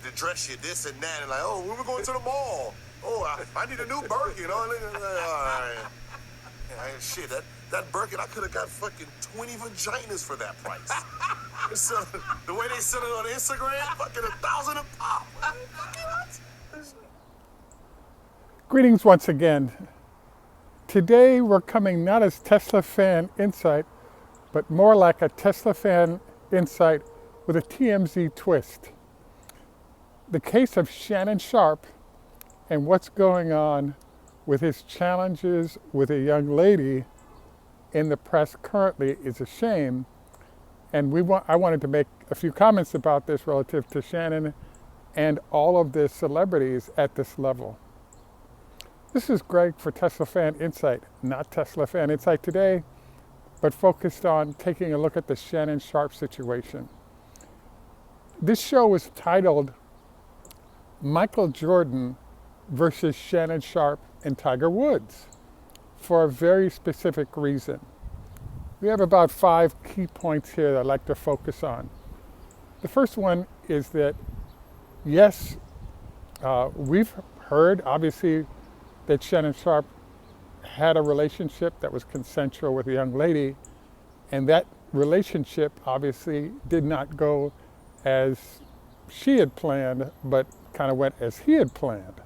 to dress you this and that, and like, oh, we were going to the mall. Oh, I need a new Birkin. All right. Yeah, shit, that Birkin, I could have got fucking 20 vaginas for that price. So, the way they sell it on Instagram, fucking $1,000 a pop. What? Greetings once again. Today we're coming not as Teslafaninsight, but more like a Teslafaninsight with a TMZ twist. The case of Shannon Sharpe and what's going on with his challenges with a young lady in the press currently is a shame. And I wanted to make a few comments about this relative to Shannon and all of the celebrities at this level. This is Greg for Teslafaninsight, not Teslafaninsight today, but focused on taking a look at the Shannon Sharpe situation. This show was titled Michael Jordan versus Shannon Sharpe and Tiger Woods for a very specific reason. We have about 5 key points here that I'd like to focus on. The first one is that, yes, we've heard, obviously, that Shannon Sharpe had a relationship that was consensual with a young lady, and that relationship obviously did not go as she had planned, but kind of went as he had planned.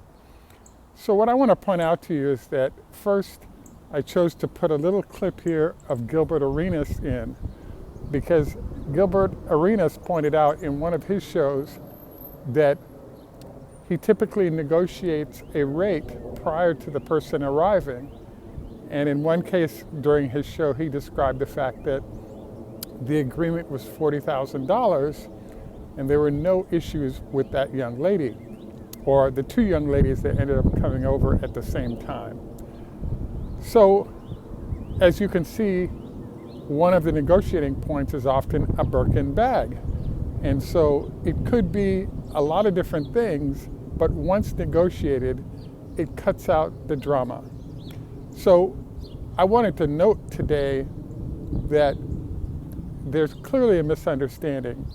So what I want to point out to you is that first, I chose to put a little clip here of Gilbert Arenas in, because Gilbert Arenas pointed out in one of his shows that he typically negotiates a rate prior to the person arriving. And in one case during his show, he described the fact that the agreement was $40,000 and there were no issues with that young lady, or the 2 young ladies that ended up coming over at the same time. So, as you can see, one of the negotiating points is often a Birkin bag. And so it could be a lot of different things, but once negotiated, it cuts out the drama. So I wanted to note today that there's clearly a misunderstanding.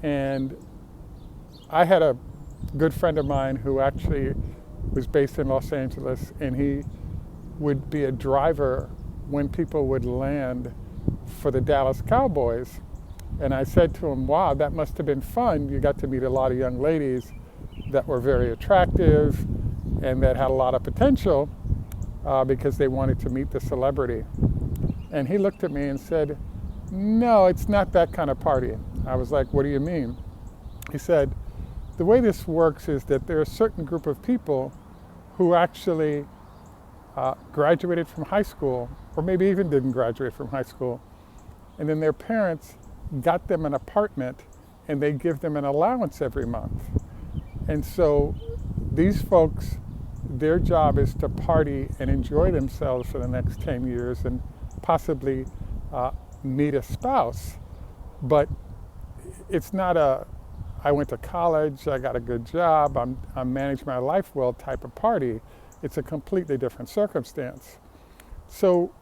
And I had a good friend of mine who actually was based in Los Angeles, and he would be a driver when people would land for the Dallas Cowboys. And I said to him, wow, that must have been fun. You got to meet a lot of young ladies that were very attractive and that had a lot of potential because they wanted to meet the celebrity. And he looked at me and said, no, it's not that kind of party. I was like, what do you mean? He said, the way this works is that there are a certain group of people who actually graduated from high school, or maybe even didn't graduate from high school, and then their parents got them an apartment and they give them an allowance every month. And so these folks, their job is to party and enjoy themselves for the next 10 years and possibly meet a spouse. But it's not I went to college, I got a good job, I'm managing my life well type of party. It's a completely different circumstance. So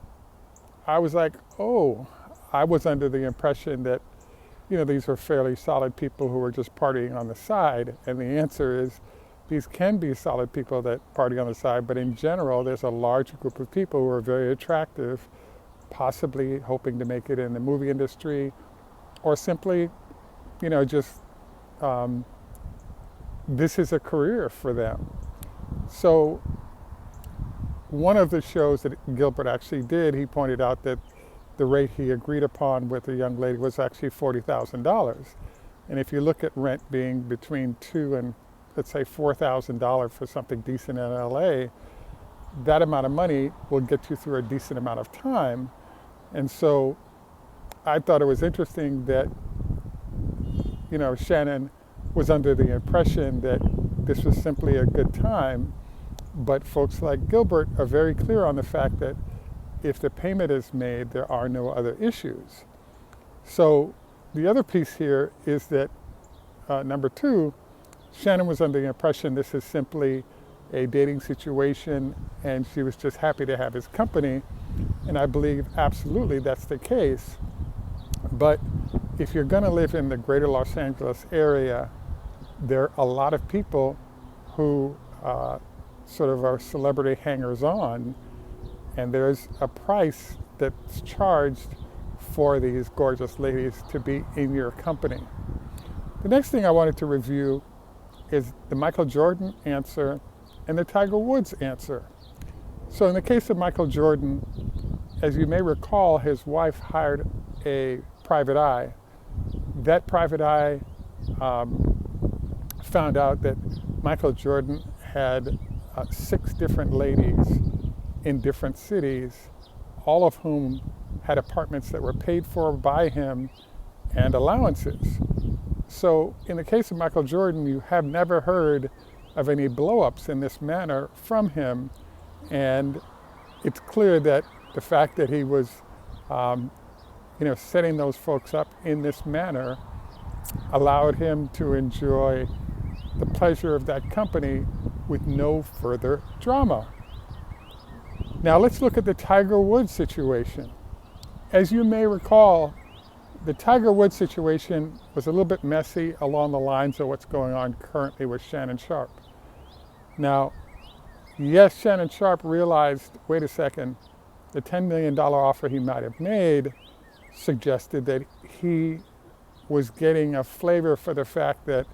I was like, oh, I was under the impression that, these were fairly solid people who were just partying on the side. And the answer is, these can be solid people that party on the side, but in general, there's a large group of people who are very attractive, possibly hoping to make it in the movie industry, or simply, just this is a career for them. So one of the shows that Gilbert actually did, he pointed out that the rate he agreed upon with a young lady was actually $40,000. And if you look at rent being between $2,000 and let's say $4,000 for something decent in LA, that amount of money will get you through a decent amount of time. And so I thought it was interesting that, Shannon was under the impression that this was simply a good time, but folks like Gilbert are very clear on the fact that if the payment is made, there are no other issues. So the other piece here is that, number 2, Shannon was under the impression this is simply a dating situation and she was just happy to have his company. And I believe absolutely that's the case. But if you're going to live in the greater Los Angeles area, there are a lot of people who sort of are celebrity hangers-on, and there's a price that's charged for these gorgeous ladies to be in your company. The next thing I wanted to review is the Michael Jordan answer and the Tiger Woods answer. So in the case of Michael Jordan, as you may recall, his wife hired a private eye. That private eye found out that Michael Jordan had 6 different ladies in different cities, all of whom had apartments that were paid for by him and allowances. So in the case of Michael Jordan, you have never heard of any blow-ups in this manner from him, and it's clear that the fact that he was setting those folks up in this manner allowed him to enjoy the pleasure of that company with no further drama. Now let's look at the Tiger Woods situation. As you may recall, the Tiger Woods situation was a little bit messy along the lines of what's going on currently with Shannon Sharpe. Now, yes, Shannon Sharpe realized, wait a second, the $10 million offer he might have made suggested that he was getting a flavor for the fact that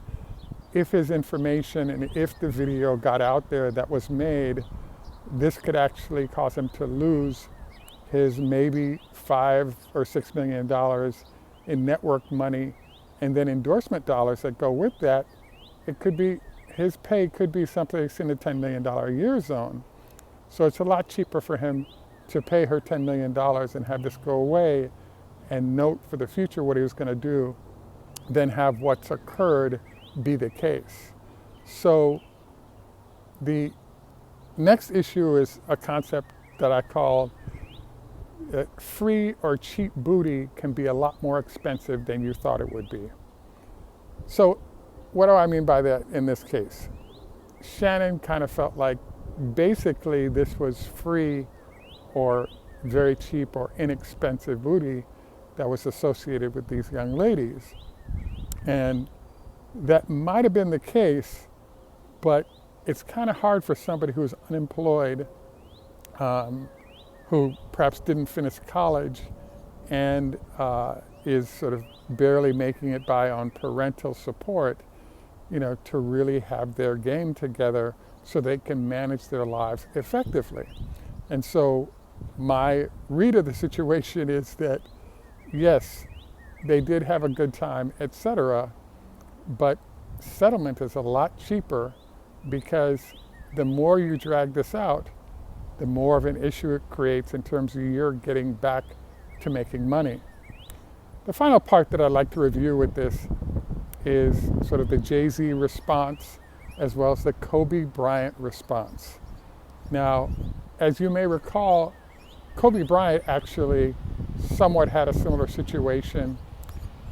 if his information and if the video got out there that was made, this could actually cause him to lose his maybe $5 or $6 million in network money, and then endorsement dollars that go with that. It could be, his pay could be someplace in the $10 million a year zone. So it's a lot cheaper for him to pay her $10 million and have this go away and note for the future what he was going to do than have what's occurred be the case. So the next issue is a concept that I call free or cheap booty can be a lot more expensive than you thought it would be. So what do I mean by that in this case? Shannon kind of felt like basically this was free or very cheap or inexpensive booty that was associated with these young ladies. And that might have been the case, but it's kind of hard for somebody who's unemployed, who perhaps didn't finish college and is sort of barely making it by on parental support, to really have their game together so they can manage their lives effectively. And so my read of the situation is that, yes, they did have a good time, etc., but settlement is a lot cheaper because the more you drag this out, the more of an issue it creates in terms of you're getting back to making money. The final part that I'd like to review with this is sort of the Jay-Z response as well as the Kobe Bryant response. Now, as you may recall, Kobe Bryant actually somewhat had a similar situation,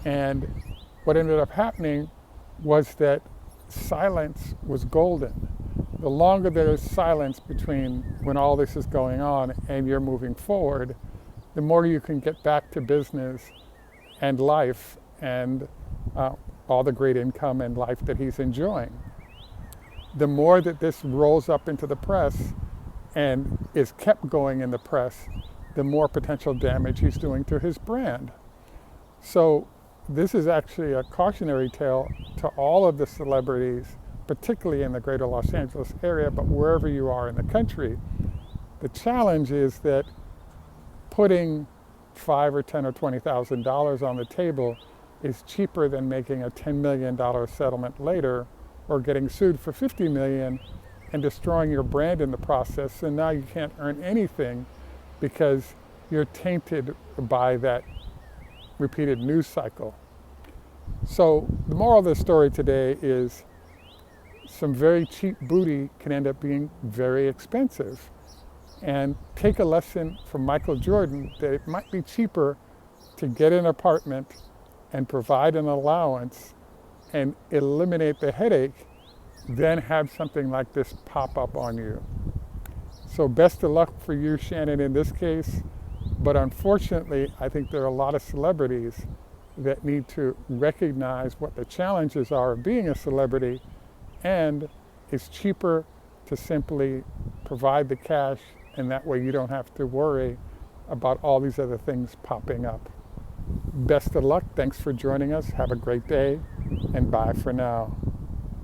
and what ended up happening was that silence was golden. The longer there is silence between when all this is going on and you're moving forward, the more you can get back to business and life and all the great income and life that he's enjoying. The more that this rolls up into the press and is kept going in the press, the more potential damage he's doing to his brand. So this is actually a cautionary tale to all of the celebrities, particularly in the greater Los Angeles area, but wherever you are in the country. The challenge is that putting $5 or $10 or $20,000 on the table is cheaper than making a $10 million settlement later or getting sued for $50 million and destroying your brand in the process. So now you can't earn anything because you're tainted by that repeated news cycle. So the moral of the story today is some very cheap booty can end up being very expensive. And take a lesson from Michael Jordan that it might be cheaper to get an apartment and provide an allowance and eliminate the headache than have something like this pop up on you. So best of luck for you, Shannon, in this case. But unfortunately, I think there are a lot of celebrities that need to recognize what the challenges are of being a celebrity, and it's cheaper to simply provide the cash, and that way you don't have to worry about all these other things popping up. Best of luck. Thanks for joining us. Have a great day, and bye for now.